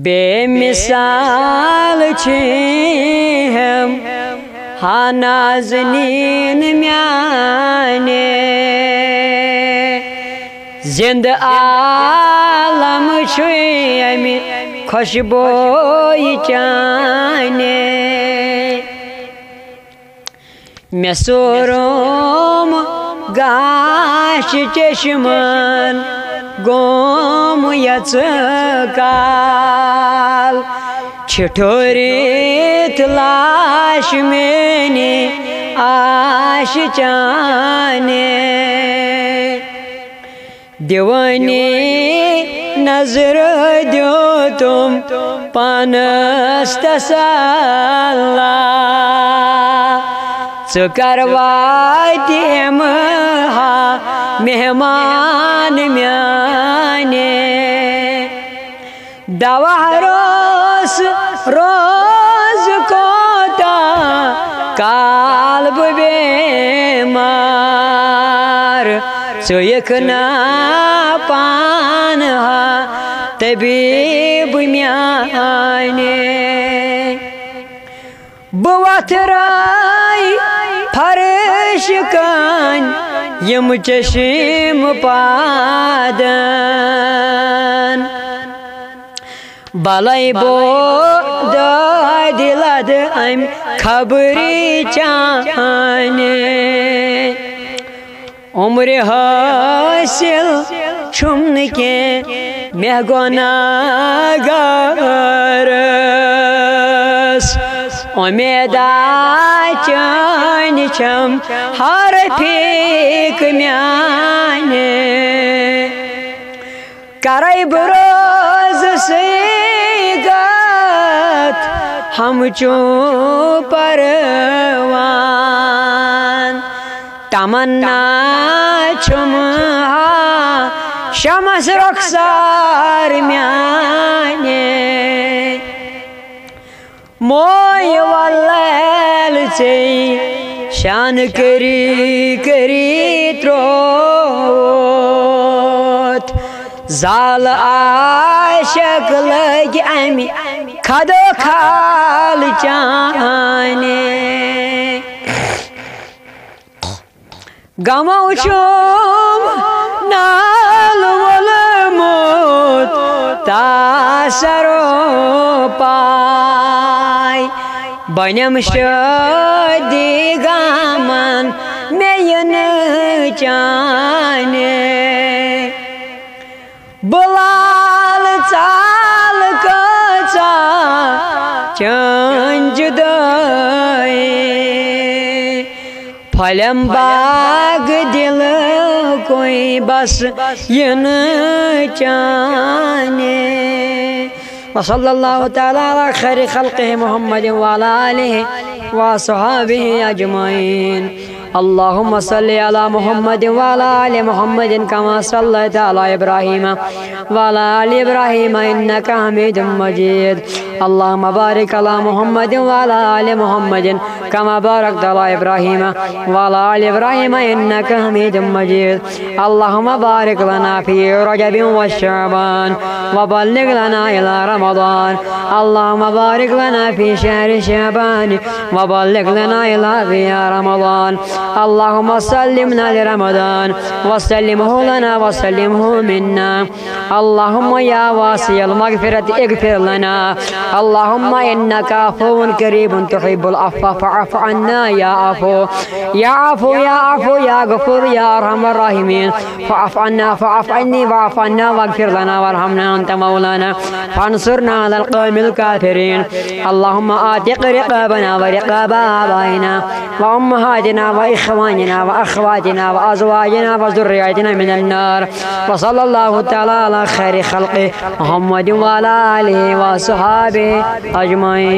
बेमिसाल हम हा नाज़नीन म्याने जिंद आलम अमि खुशबोई चाने मे सोरोम गाश चश्मन गोम यकाल छिठोरित लाश मेनी आश चाने दीवानी नजर दो तुम पानस तसल्ला करवातिम हा मेहमान म्याने दवा रोज कोता काल्ब बेमार चुयखना पान हा तबीब म्याने बवथराई फर्श कान यम चश्म पादन बलाई बो दिलद अम खबरी चाने उम्र हासिल छुमन के मैं गुनाहगारस उम्मीदा चान छम हर फेक म्याने कराई बरोज से गत हम चो परवान तमन्ना छुम शमस रखसार म्याने मोय वल्लैल से शान करी करी त्रोत जाल आशक लग अमि खदो खाल चाने गमो चुम नाल वलमोत तासरो पाय बनम शादी गामन मेयन चाने बुलाल चाल कचा चंज दए फलम बाग दिल कोई बस यन चाने वसल्लल्लाहु तआला अला खैर खल्क़िहि मुहम्मद व अला आलिहि व अस्हाबिहि अजमईन अल्लाहुम्मा सल्लि अला मुहम्मद व अला आलि मुहम्मद कमा सल्लैता अला इब्राहीम व अला आलि इब्राहीम इन्नका हमीदुम मजीद अल्लाहुम्मा बारिक अला मुहम्मद व अला आलि मुहम्मद कमा बारकता अला इब्राहीम व अला आलि इब्राहीम इन्नका हमीदुम मजीद अल्लाहुम्मा बारिक लना फी रजब व शअबान व बल्लिग लना इला रमज़ान अल्लाहुम्मा बारिक लना फी शहर शअबान व बल्लिग लना इला रमज़ान अल्लाहुम्मा सल्लिमना लिरमज़ान वसल्लिमहु लना वसल्लिमहु मिन्ना अल्लाहुम्मा या वासिअल मग़फ़िरत इग़फ़िर लना अल्लाहुम्मा इन्नका अफ़ुव्वुन करीबुन तुहिब्बुल अफ़्व फ़अफ़ अन्ना या अफ़ू या अफ़ू या अफ़ू या गफ़ूर या अरहमर राहिमीन फ़अफ़ अन्ना फ़अफ़ अन्नी वअफ़ अन्ना वग़फ़िर लना वरहमना अंत मौलाना फ़अन्सुरना अलल क़ौमिल काफ़िरीन अल्लाहुम्मा आतिक़ रिक़ाबना व रिक़ाब आबाइना व उम्महातिना व इख़वानिना व अख़वातिना व अज़वाजिना व ज़ुर्रियतिना मिनन नार व सल्लल्लाहु तआला अला खैरि खल्क़ि मुहम्मद व अला आलिहि व अस्हाबिहि अजमईन।